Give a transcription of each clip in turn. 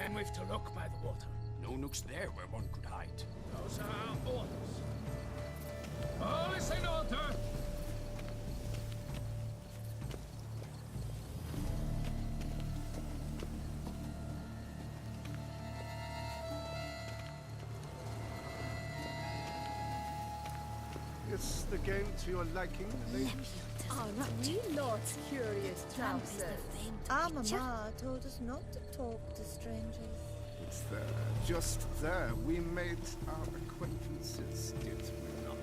Then we've to look by the water. No nooks there where one could hide. Those are our orders. All is in order. Is the game to your liking, ladies? Are not we lords curious trousers? Our mama told us not to talk to strangers. It's there, just there, we made our acquaintances, did we not?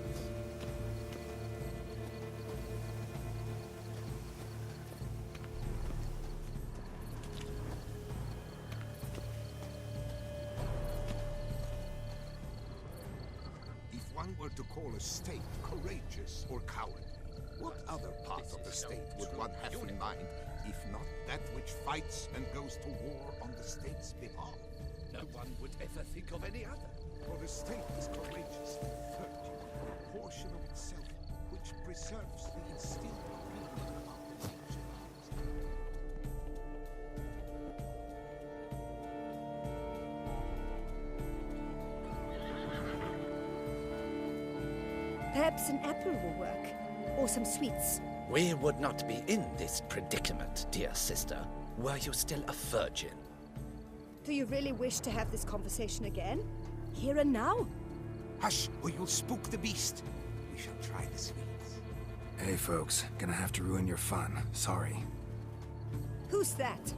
If one were to call a state courageous or cowardly, what other part of the state would one have in mind, if not that which fights and goes to war on the state's behalf? No one would ever think of any other. For the state is courageous in virtue, a portion of itself which preserves the instilled opinion of the nature. Perhaps an apple will work, or some sweets. We would not be in this predicament, dear sister, were you still a virgin. Do you really wish to have this conversation again? Here and now? Hush, or you'll spook the beast. We shall try the sweets. Hey folks, gonna have to ruin your fun. Sorry. Who's that?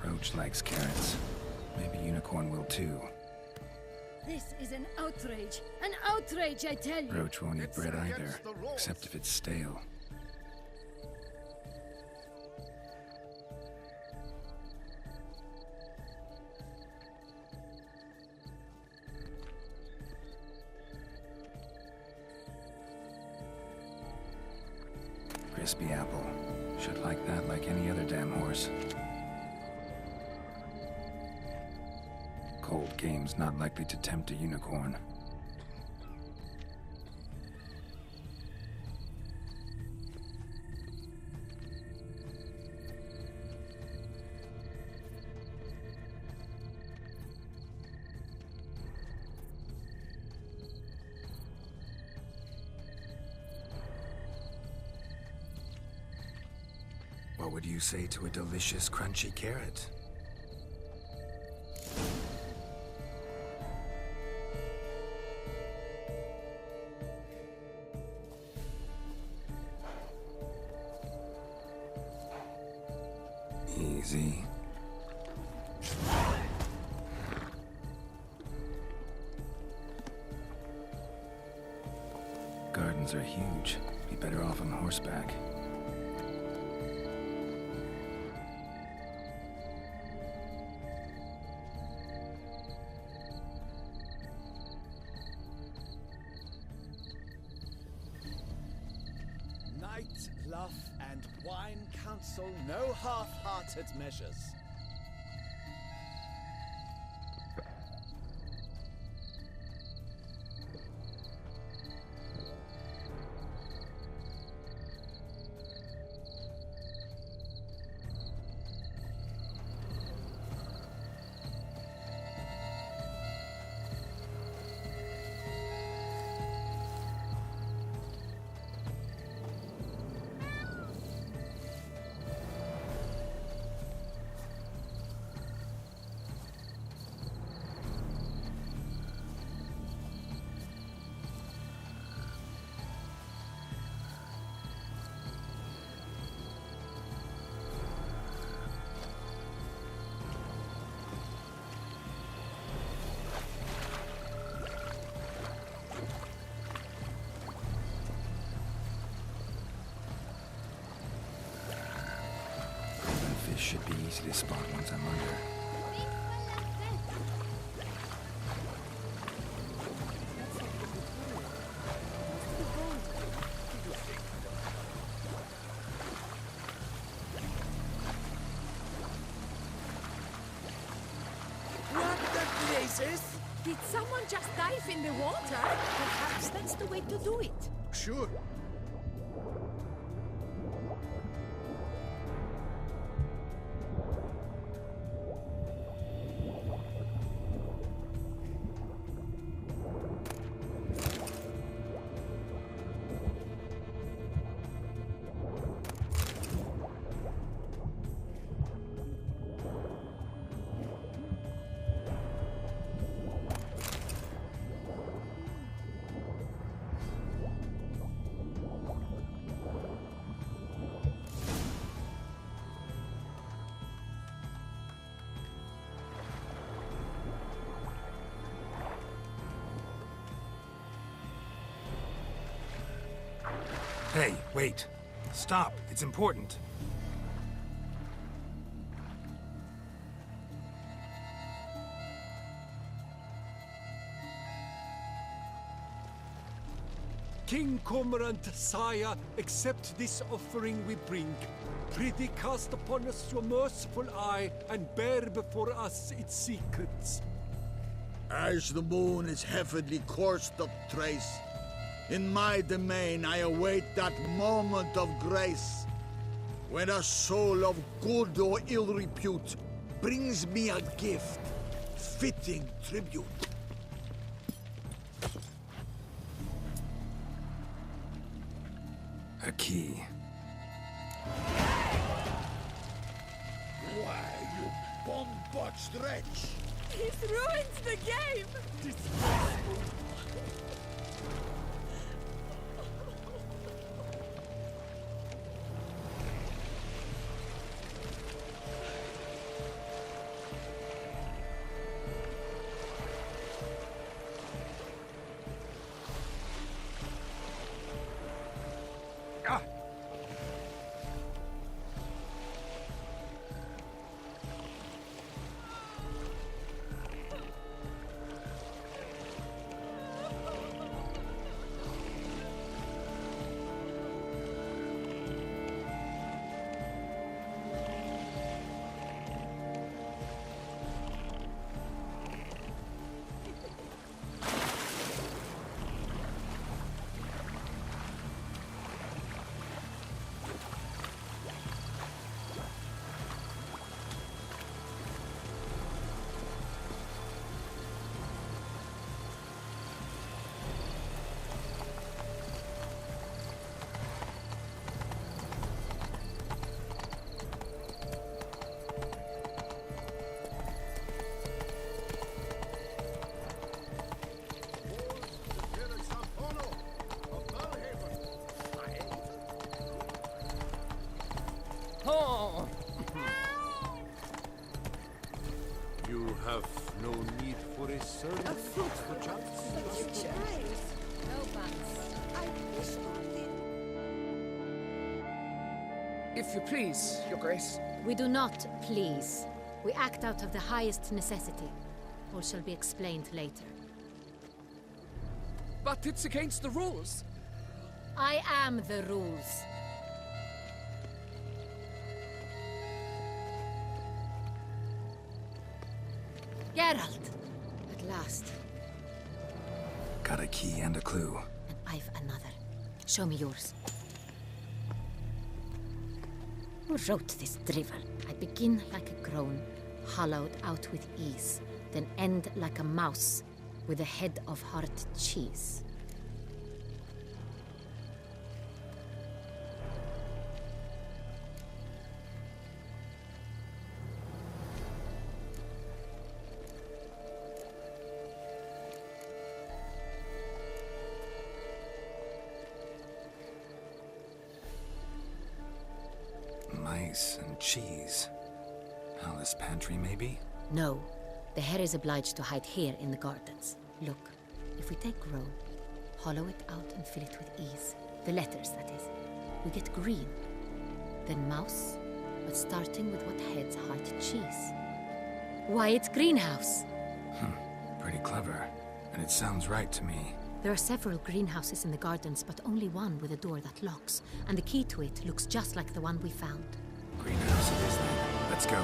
Roach likes carrots. Maybe Unicorn will too. This is an outrage. An outrage, I tell you. Roach won't eat bread either, against the rules. except if it's stale. Crispy apple. Should like that like any other damn horse. Cold game's not likely to tempt a unicorn. What would you say to a delicious, crunchy carrot? Easy. Gardens are huge. Be better off on horseback. Night, bluff, and wine counsel no half-hearted measures. This should be easy to spot once I'm under. What the places? Did someone just dive in the water? Perhaps that's the way to do it. Sure. Hey, wait. Stop. It's important. King Cormorant, sire, accept this offering we bring. Prithee cast upon us your merciful eye, and bear before us its secrets. As the moon is heavily coursed of trace, in my domain I await that moment of grace, when a soul of good or ill repute brings me a gift, fitting tribute. A key. Why, you bomb-botched wretch! He's ruined the game! Oh! You have no need for a servant. A fruitful future. No buts. I wish only. If you please, Your Grace. We do not please. We act out of the highest necessity. All shall be explained later. But it's against the rules. I am the rules. Geralt! At last. Got a key and a clue. And I've another. Show me yours. Who wrote this drivel? I begin like a groan, hollowed out with ease, then end like a mouse, with a head of hard cheese. Mice and cheese. Palace pantry, maybe? No. The hare is obliged to hide here in the gardens. Look, if we take roe, hollow it out and fill it with ease. The letters, that is. We get green. Then mouse, but starting with what heads heart cheese. Why, it's greenhouse. Pretty clever. And it sounds right to me. There are several greenhouses in the gardens, but only one with a door that locks, and the key to it looks just like the one we found. Greenhouse it is then. Let's go.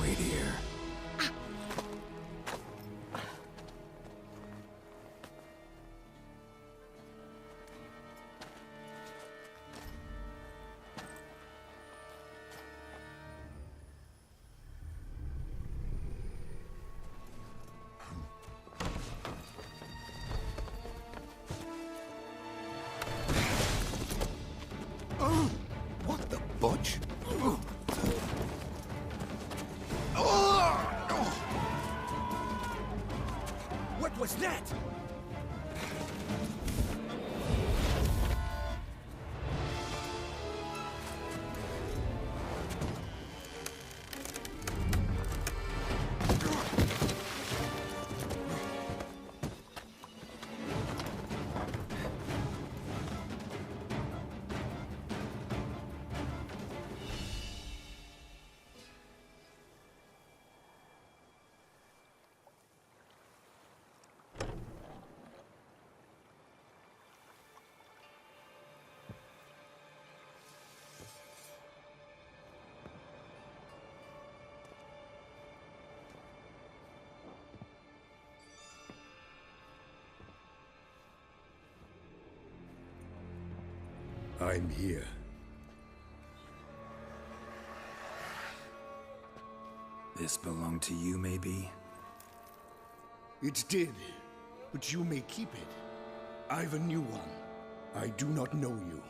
Wait here. What the budge? What was that? I'm here. This belonged to you, maybe? It did, but you may keep it. I've a new one. I do not know you.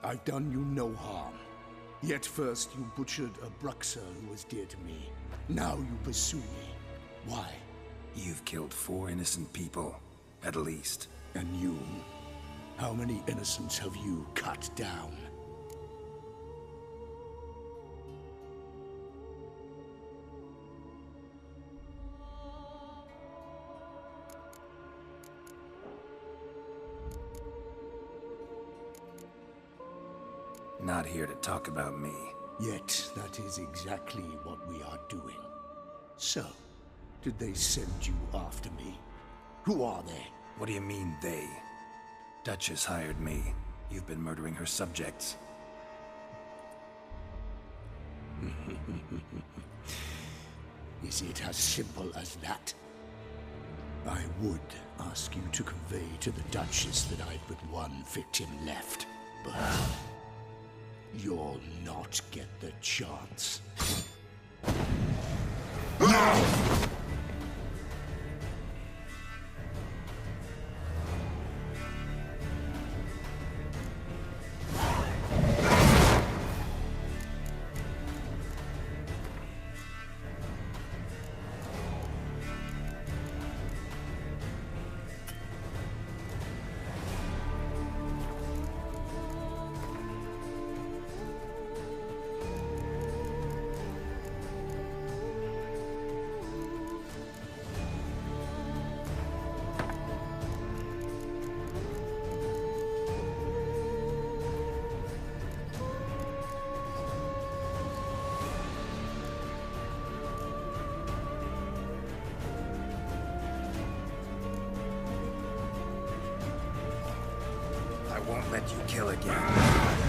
I've done you no harm. Yet first you butchered a Bruxer who was dear to me. Now you pursue me. Why? You've killed 4 innocent people, at least. And you? How many innocents have you cut down? Not here to talk about me. Yet that is exactly what we are doing. So, did they send you after me? Who are they? What do you mean, they? Duchess hired me. You've been murdering her subjects. Is it as simple as that? I would ask you to convey to the Duchess that I've but one victim left, but you'll not get the chance. I won't let you kill again.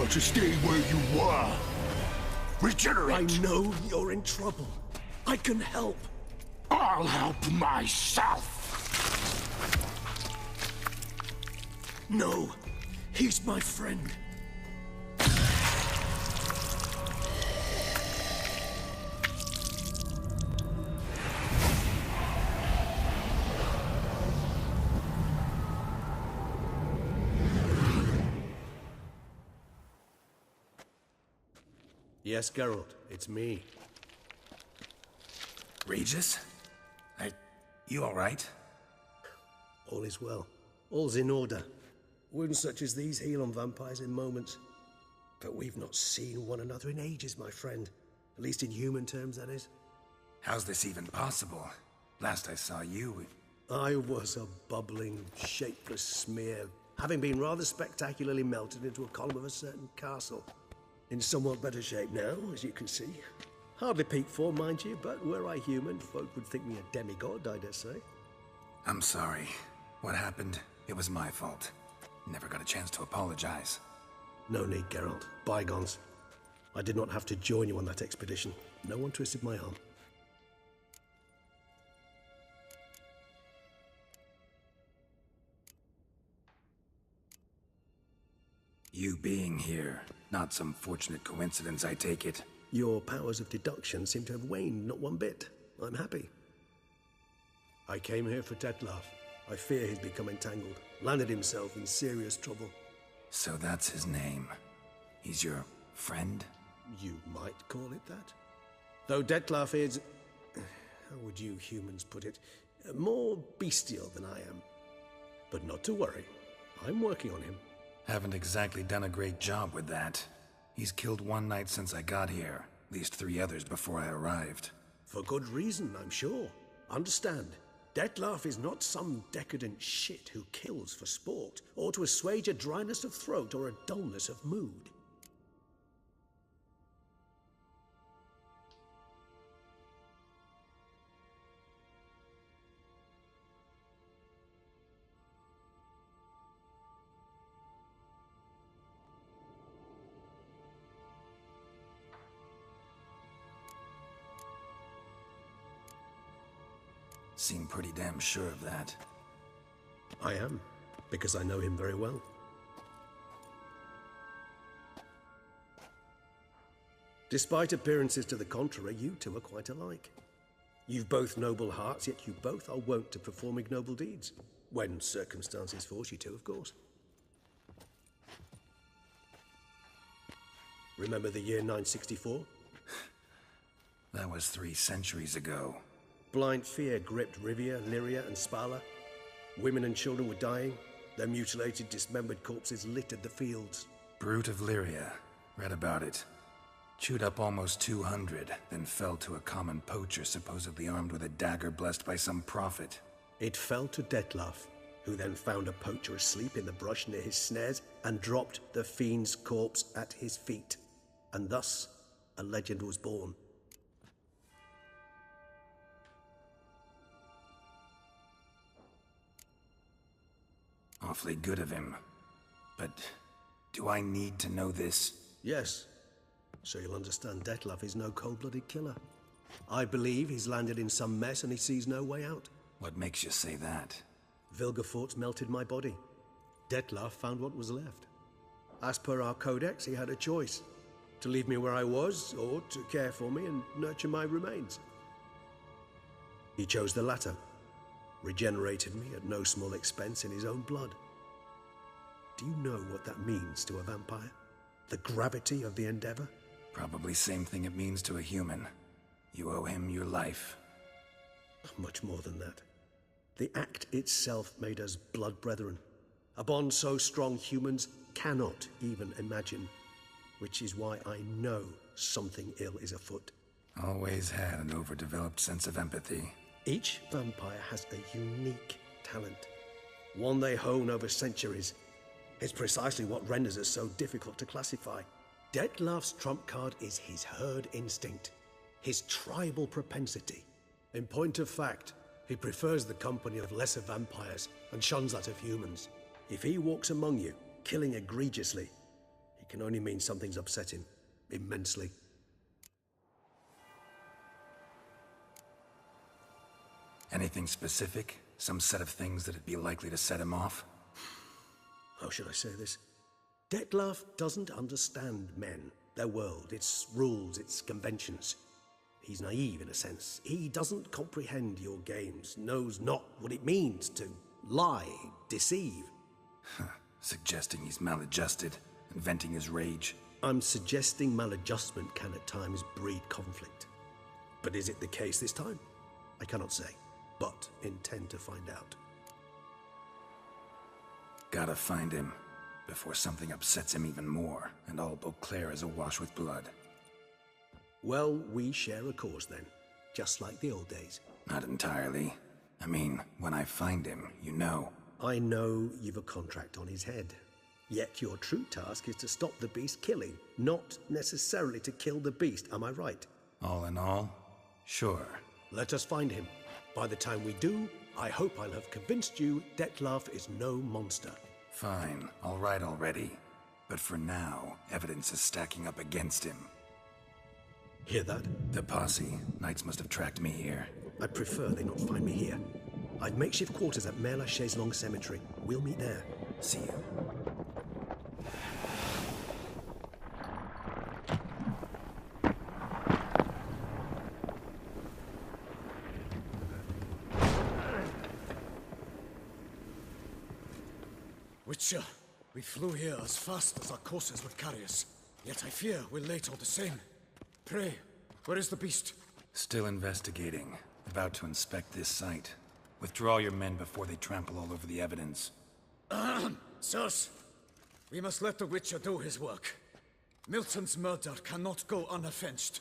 prefer to stay where you were. Regenerate! I know you're in trouble. I can help. I'll help myself! No, he's my friend. Yes, Geralt, it's me. Regis? You all right? All is well. All's in order. Wounds such as these heal on vampires in moments. But we've not seen one another in ages, my friend. At least in human terms, that is. How's this even possible? Last I saw you... I was a bubbling, shapeless smear, having been rather spectacularly melted into a column of a certain castle. In somewhat better shape now, as you can see. Hardly peak form, mind you, but were I human, folk would think me a demigod, I dare say. I'm sorry. What happened, it was my fault. Never got a chance to apologize. No need, Geralt. Bygones. I did not have to join you on that expedition. No one twisted my arm. You being here, not some fortunate coincidence, I take it. Your powers of deduction seem to have waned not one bit. I'm happy. I came here for Detlef. I fear he's become entangled, landed himself in serious trouble. So that's his name. He's your friend? You might call it that. Though Detlef is... how would you humans put it? More bestial than I am. But not to worry. I'm working on him. Haven't exactly done a great job with that. He's killed one knight since I got here. At least 3 others before I arrived. For good reason, I'm sure. Understand, Detlef is not some decadent shit who kills for sport, or to assuage a dryness of throat or a dullness of mood. Seem pretty damn sure of that. I am, because I know him very well. Despite appearances to the contrary, you two are quite alike. You've both noble hearts, yet you both are wont to perform ignoble deeds. When circumstances force you to, of course. Remember the year 964? That was 3 centuries ago. Blind fear gripped Rivia, Lyria, and Spala. Women and children were dying. Their mutilated, dismembered corpses littered the fields. Brute of Lyria. Read about it. Chewed up almost 200, then fell to a common poacher supposedly armed with a dagger blessed by some prophet. It fell to Detlef, who then found a poacher asleep in the brush near his snares and dropped the fiend's corpse at his feet. And thus, a legend was born. Awfully good of him. But do I need to know this? Yes. So you'll understand Detlef is no cold-blooded killer. I believe he's landed in some mess and he sees no way out. What makes you say that? Vilgefortz melted my body. Detlef found what was left. As per our codex, he had a choice. To leave me where I was, or to care for me and nurture my remains. He chose the latter. Regenerated me at no small expense in his own blood. Do you know what that means to a vampire? The gravity of the endeavor? Probably same thing it means to a human. You owe him your life. Much more than that. The act itself made us blood brethren. A bond so strong humans cannot even imagine. Which is why I know something ill is afoot. Always had an overdeveloped sense of empathy. Each vampire has a unique talent, one they hone over centuries. It's precisely what renders us so difficult to classify. Detlef's trump card is his herd instinct, his tribal propensity. In point of fact, he prefers the company of lesser vampires and shuns that of humans. If he walks among you, killing egregiously, It can only mean something's upset him. Immensely. Anything specific? Some set of things that'd be likely to set him off? How should I say this? Detlef doesn't understand men, their world, its rules, its conventions. He's naive in a sense. He doesn't comprehend your games, knows not what it means to lie, deceive. Suggesting he's maladjusted, and venting his rage. I'm suggesting maladjustment can at times breed conflict. But is it the case this time? I cannot say, but intend to find out. Gotta find him, before something upsets him even more, and all Beauclair is awash with blood. Well, we share a cause then, just like the old days. Not entirely. I mean, when I find him, you know. I know you've a contract on his head. Yet your true task is to stop the beast killing, not necessarily to kill the beast, am I right? All in all, sure. Let us find him. By the time we do, I hope I'll have convinced you Detlef is no monster. Fine, all right already. But for now, evidence is stacking up against him. Hear that? The posse. Knights must have tracked me here. I prefer they not find me here. I've makeshift quarters at Mère Lachaise Long Cemetery. We'll meet there. See you. Witcher, we flew here as fast as our courses would carry us. Yet I fear we're late all the same. Pray, where is the beast? Still investigating. About to inspect this site. Withdraw your men before they trample all over the evidence. Sirs, we must let the Witcher do his work. Milton's murder cannot go unavenged.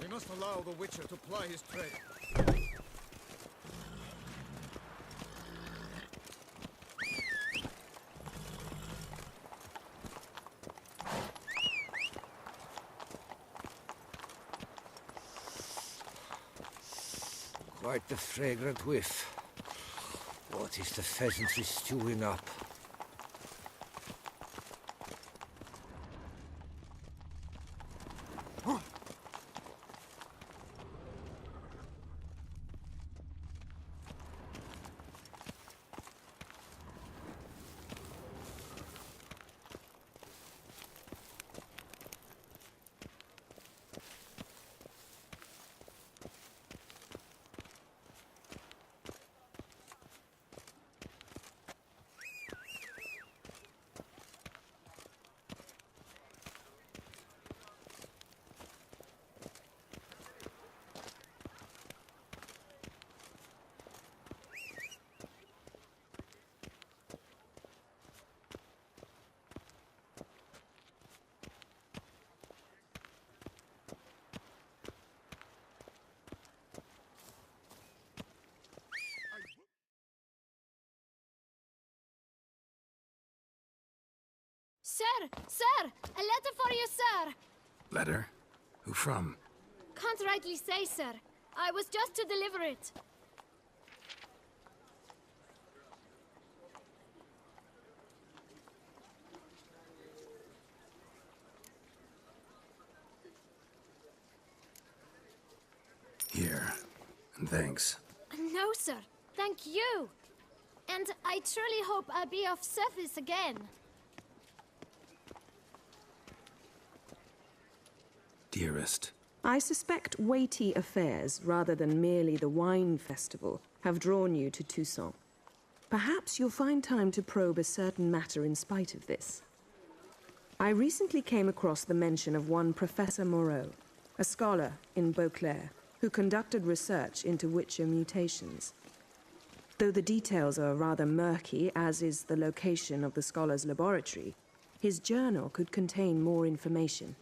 We must allow the Witcher to ply his trade. Quite the fragrant whiff. What is the pheasantry stewing up? Sir! Sir! A letter for you, sir! Letter? Who from? Can't rightly say, sir. I was just to deliver it. Here. And thanks. No, sir. Thank you. And I truly hope I'll be of service again. Dearest. I suspect weighty affairs, rather than merely the wine festival, have drawn you to Toussaint. Perhaps you'll find time to probe a certain matter in spite of this. I recently came across the mention of one Professor Moreau, a scholar in Beauclair, who conducted research into Witcher mutations. Though the details are rather murky, as is the location of the scholar's laboratory, his journal could contain more information.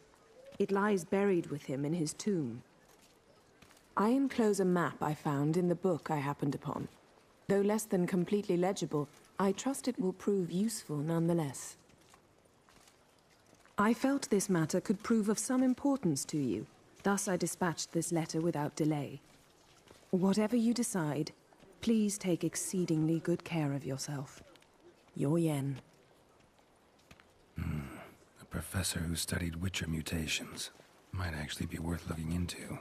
It lies buried with him in his tomb. I enclose a map I found in the book I happened upon. Though less than completely legible, I trust it will prove useful nonetheless. I felt this matter could prove of some importance to you, thus I dispatched this letter without delay. Whatever you decide, please take exceedingly good care of yourself. Your Yen. A professor who studied Witcher mutations. Might actually be worth looking into.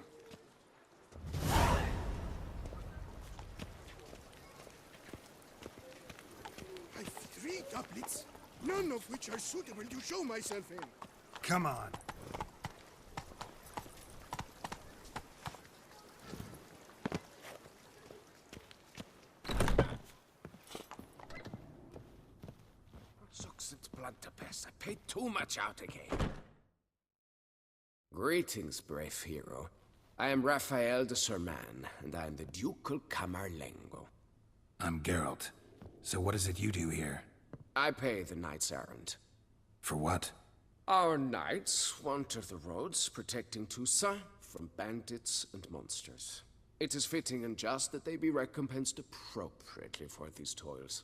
I've 3 doublets, none of which are suitable to show myself in. Come on. I paid too much out again. Greetings, brave hero. I am Raphael de Serman, and I am the Ducal Camerlengo. I'm Geralt. So what is it you do here? I pay the knight's errand. For what? Our knights wander the roads, protecting Toussaint from bandits and monsters. It is fitting and just that they be recompensed appropriately for these toils.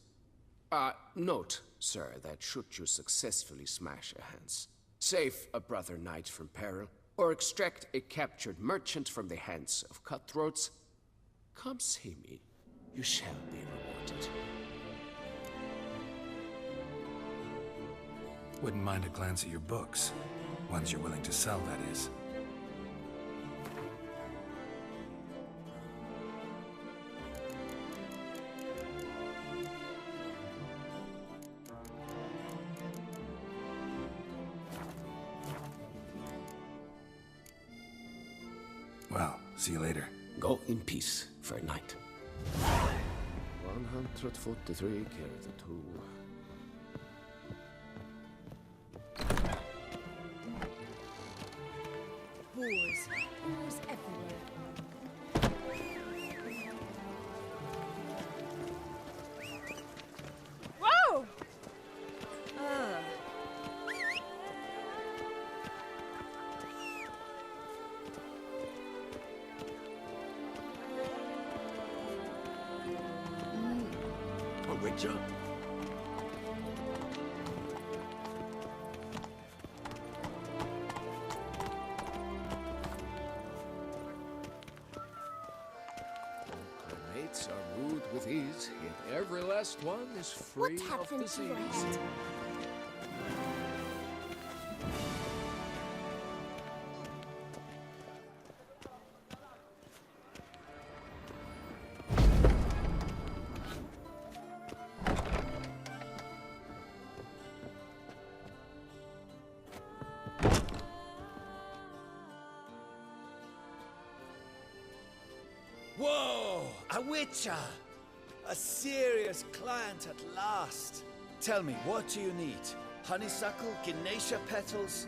Note, sir, that should you successfully smash a Hans, save a brother knight from peril, or extract a captured merchant from the hands of cutthroats, come see me. You shall be rewarded. Wouldn't mind a glance at your books. Ones you're willing to sell, that is. Well, see you later. Go in peace, fair knight. 143 carry the 2. Wars everywhere. Whoa! A witcher? Mates are wooed with ease, yet every last one is free of disease. Whoa! A witcher! A serious client at last. Tell me, what do you need? Honeysuckle, Ganesha petals?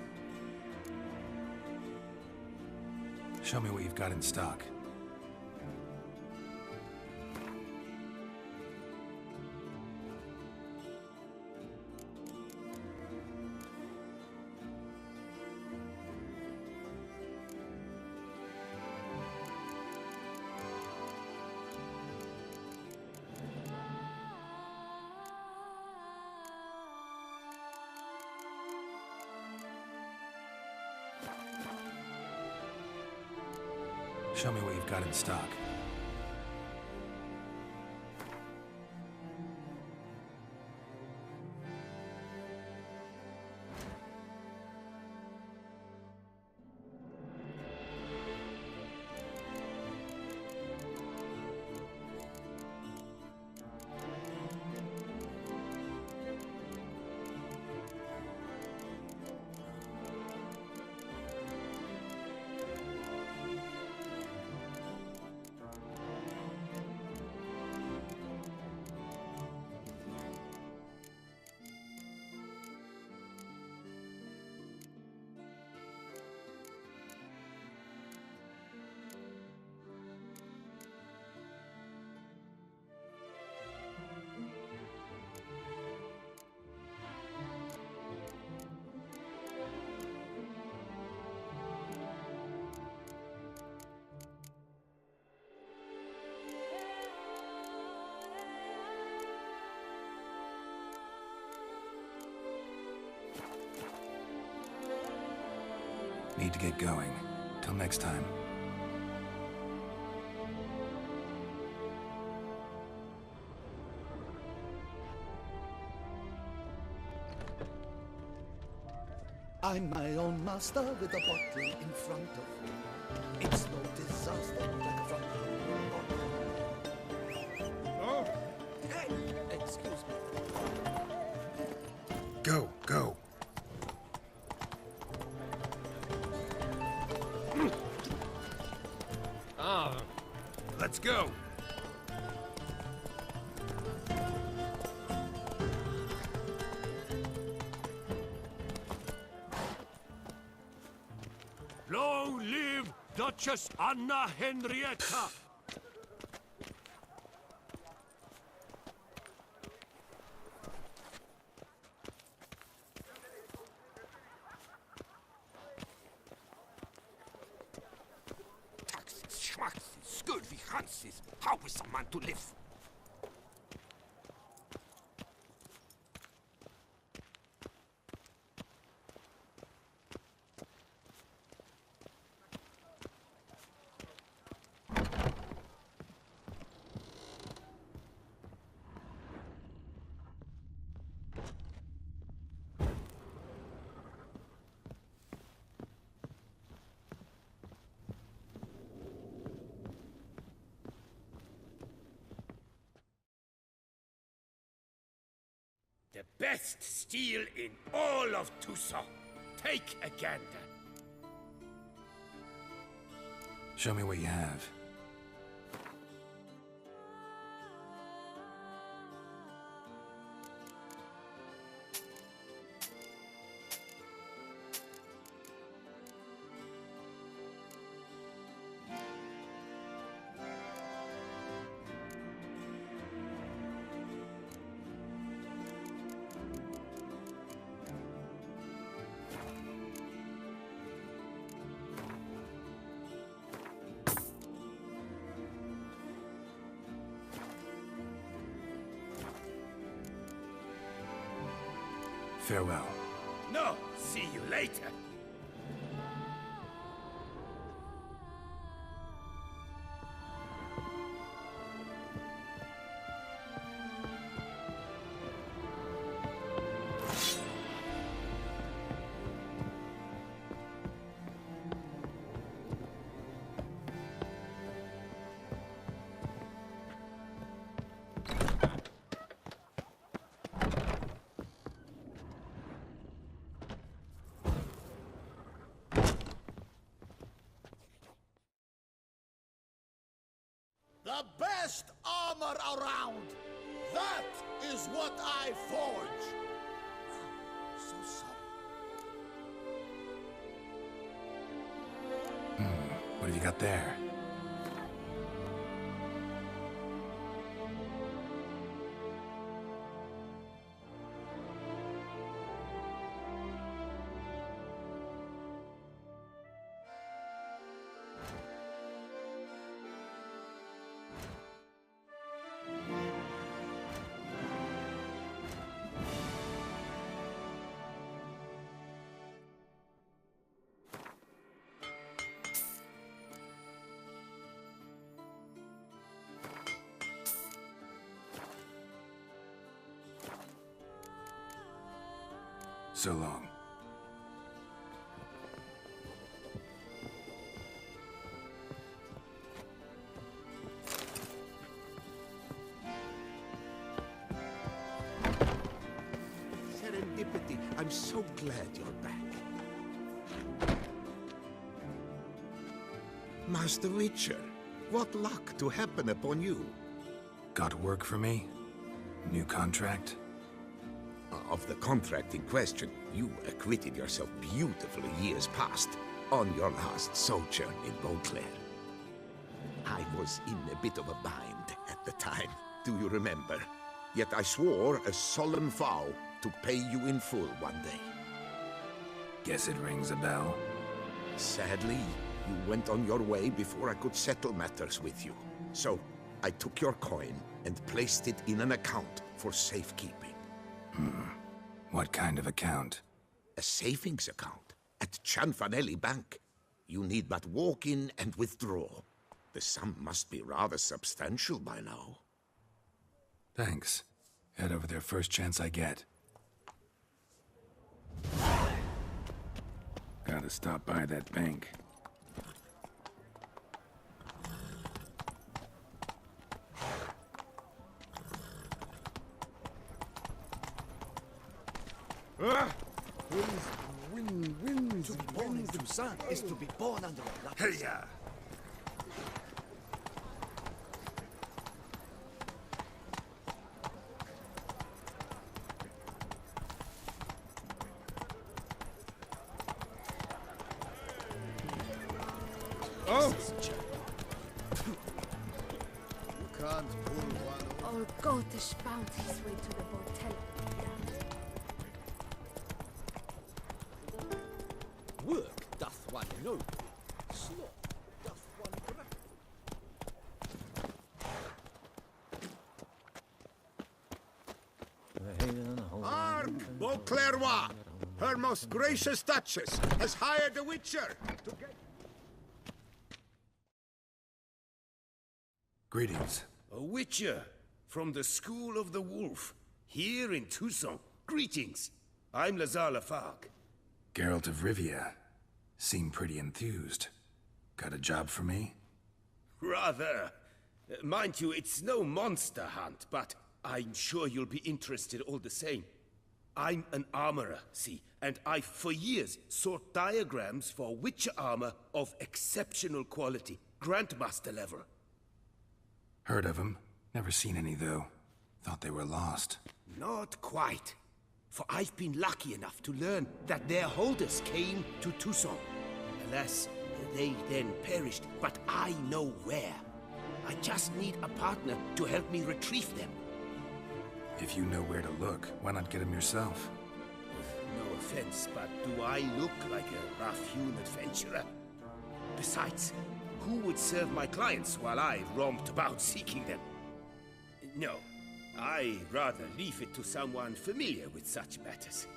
Show me what you've got in stock. Show me what you've got in stock. Need to get going. Till next time. I'm my own master with a bottle in front of me. It's no disaster like a front. Oh, hey, excuse me. Go, go. Let's go. Long live Duchess Anna Henrietta! Taxes, schmaxes, scurvy Hanses. How is a man to live? The best steel in all of Tucson. Take a gander. Show me what you have. Farewell. No, see you later. The best armor around! That is what I forge! So sorry. What have you got there? So long. Serendipity, I'm so glad you're back. Master Witcher, what luck to happen upon you. Got work for me? New contract? Of the contract in question, you acquitted yourself beautifully years past on your last sojourn in Beauclair. I was in a bit of a bind at the time, do you remember? Yet I swore a solemn vow to pay you in full one day. Guess it rings a bell. Sadly, you went on your way before I could settle matters with you. So, I took your coin and placed it in an account for safekeeping. What kind of account? A savings account at Cianfanelli Bank. You need but walk in and withdraw. The sum must be rather substantial by now. Thanks. Head over there first chance I get. Gotta stop by that bank. To be born in Toussaint is to be born under a lucky star. Oh! You can't pull one. All Gotish found his way to the hotel. Work doth one noble, sloth doth one brave. Arm, Beauclervois! Her most gracious Duchess has hired a Witcher to get... Greetings. A Witcher from the School of the Wolf, here in Toussaint. Greetings. I'm Lazar Lafargue. Geralt of Rivia. Seem pretty enthused. Got a job for me? Rather. Mind you, it's no monster hunt, but I'm sure you'll be interested all the same. I'm an armorer, see, and I've for years sought diagrams for Witcher armor of exceptional quality, Grandmaster level. Heard of them. Never seen any, though. Thought they were lost. Not quite. For I've been lucky enough to learn that their holders came to Toussaint. Alas, they then perished, but I know where. I just need a partner to help me retrieve them. If you know where to look, why not get them yourself? No offense, but do I look like a rough-hewn adventurer? Besides, who would serve my clients while I romped about seeking them? No, I'd rather leave it to someone familiar with such matters.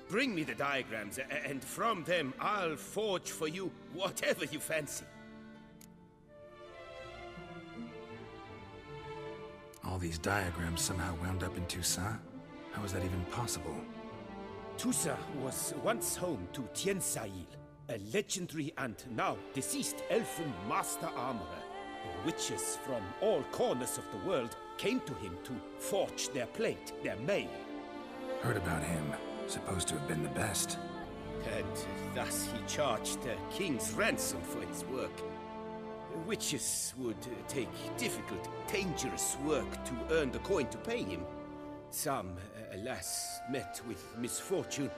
Bring me the diagrams, and from them I'll forge for you whatever you fancy. All these diagrams somehow wound up in Toussaint? How is that even possible? Toussaint was once home to Tiensail, a legendary and now deceased elfin master armorer. Witches from all corners of the world came to him to forge their plate, their mail. Heard about him. Supposed to have been the best. And thus he charged the king's ransom for his work. Witches would take difficult, dangerous work to earn the coin to pay him. Some, alas, met with misfortune,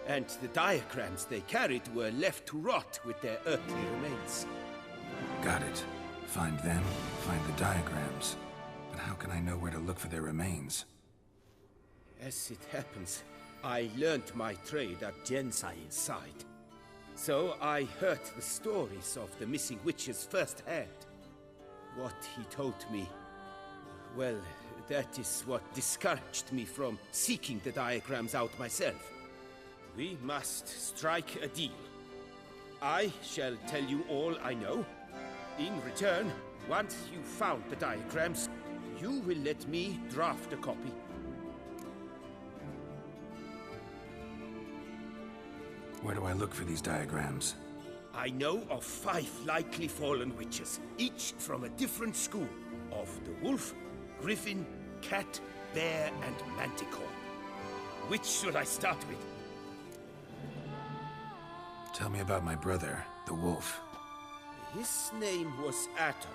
and the diagrams they carried were left to rot with their earthly remains. Got it. Find them, find the diagrams. But how can I know where to look for their remains? As it happens, I learned my trade at Jensail's side. So I heard the stories of the missing witches firsthand. What he told me, well, that is what discouraged me from seeking the diagrams out myself. We must strike a deal. I shall tell you all I know. In return, once you've found the diagrams, you will let me draft a copy. Where do I look for these diagrams? I know of 5 likely fallen witches, each from a different school of the wolf, griffin, cat, bear, and manticore. Which should I start with? Tell me about my brother, the wolf. His name was Atom.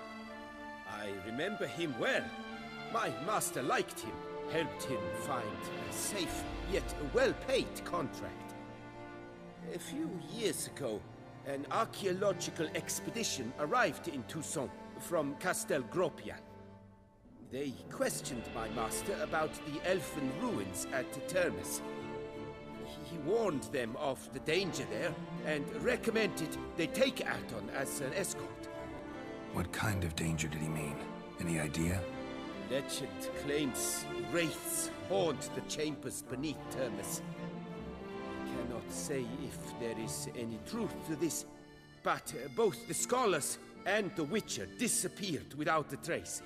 I remember him well. My master liked him, helped him find a safe yet well-paid contract. A few years ago, an archaeological expedition arrived in Toussaint from Castel Gropian. They questioned my master about the elfin ruins at Termes. He warned them of the danger there and recommended they take Aton as an escort. What kind of danger did he mean? Any idea? Legend claims wraiths haunt the chambers beneath Termes. I cannot say if there is any truth to this, but both the scholars and the Witcher disappeared without a trace.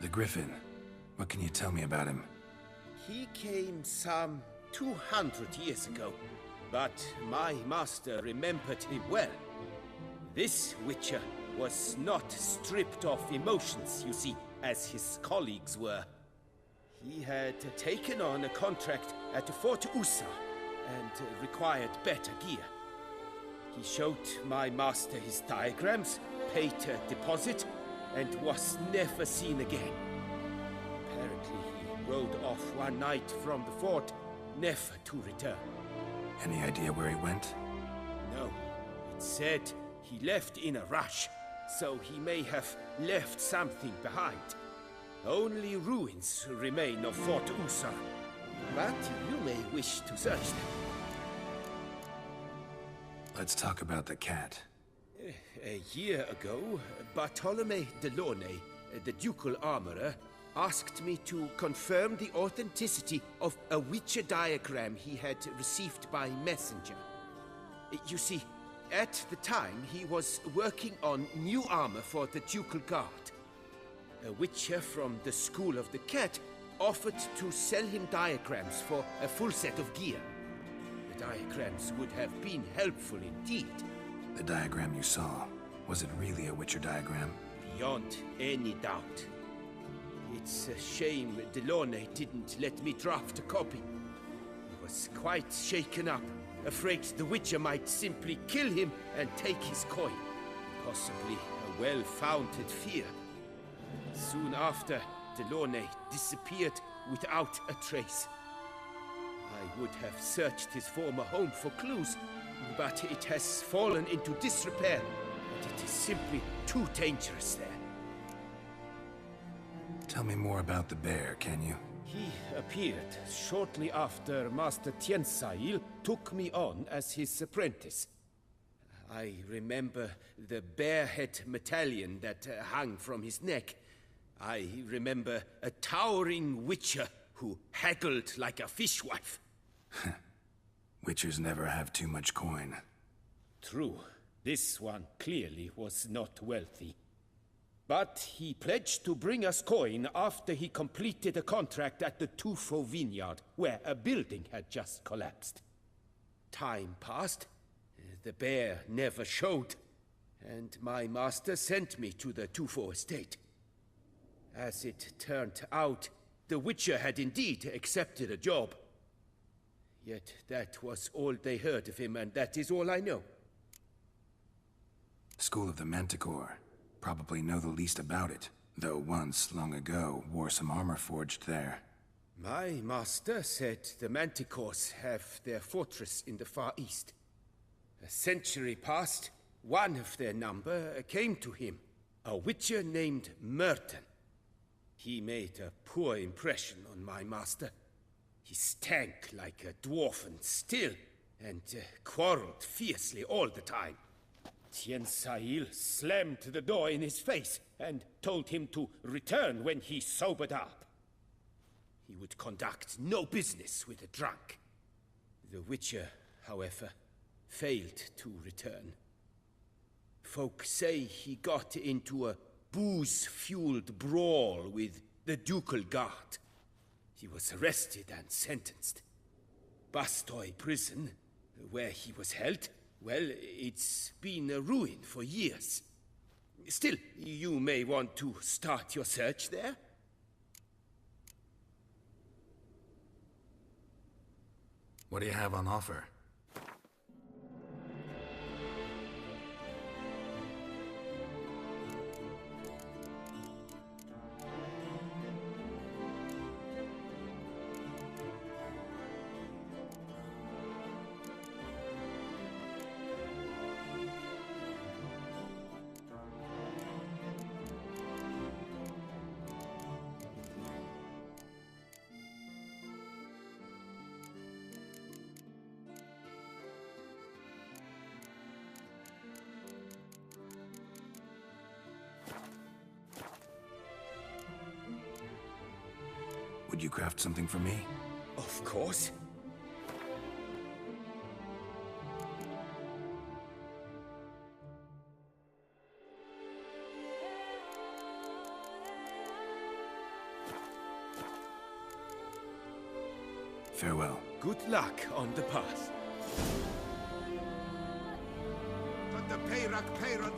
The Griffin. What can you tell me about him? He came some 200 years ago, but my master remembered him well. This Witcher was not stripped of emotions, you see, as his colleagues were. He had taken on a contract at Fort Usa and required better gear. He showed my master his diagrams, paid a deposit, and was never seen again. Apparently, he rode off one night from the fort, never to return. Any idea where he went? No. It said he left in a rush, so he may have left something behind. Only ruins remain of Fort Usa, but you may wish to search them. Let's talk about the cat. A year ago, Bartolome Delaunay, the ducal armorer, asked me to confirm the authenticity of a Witcher diagram he had received by messenger. You see, at the time he was working on new armor for the ducal guard. A Witcher from the School of the Cat offered to sell him diagrams for a full set of gear. The diagrams would have been helpful indeed. The diagram you saw, was it really a Witcher diagram? Beyond any doubt. It's a shame Delaunay didn't let me draft a copy. He was quite shaken up, afraid the Witcher might simply kill him and take his coin. Possibly a well-founded fear. Soon after, Delaunay disappeared without a trace. I would have searched his former home for clues, but it has fallen into disrepair, and it is simply too dangerous there. Tell me more about the bear, can you? He appeared shortly after Master Tiensail took me on as his apprentice. I remember the bear-head medallion that hung from his neck. I remember a towering Witcher who haggled like a fishwife. Witchers never have too much coin. True. This one clearly was not wealthy. But he pledged to bring us coin after he completed a contract at the Tufo vineyard, where a building had just collapsed. Time passed. The bear never showed, and my master sent me to the Tufo estate. As it turned out, the Witcher had indeed accepted a job. Yet that was all they heard of him, and that is all I know. School of the Manticore. Probably know the least about it, though once, long ago, wore some armor forged there. My master said the Manticores have their fortress in the Far East. A century past, one of their number came to him, a Witcher named Merton. He made a poor impression on my master. He stank like a dwarfen still, and quarreled fiercely all the time. Tiensail slammed the door in his face and told him to return when he sobered up. He would conduct no business with a drunk. The Witcher, however, failed to return. Folk say he got into a booze-fueled brawl with the ducal guard. He was arrested and sentenced. Bastoy prison, where he was held, well, it's been a ruin for years. Still, you may want to start your search there. What do you have on offer? Would you craft something for me? Of course. Farewell. Good luck on the path. But the Peyrak Peyran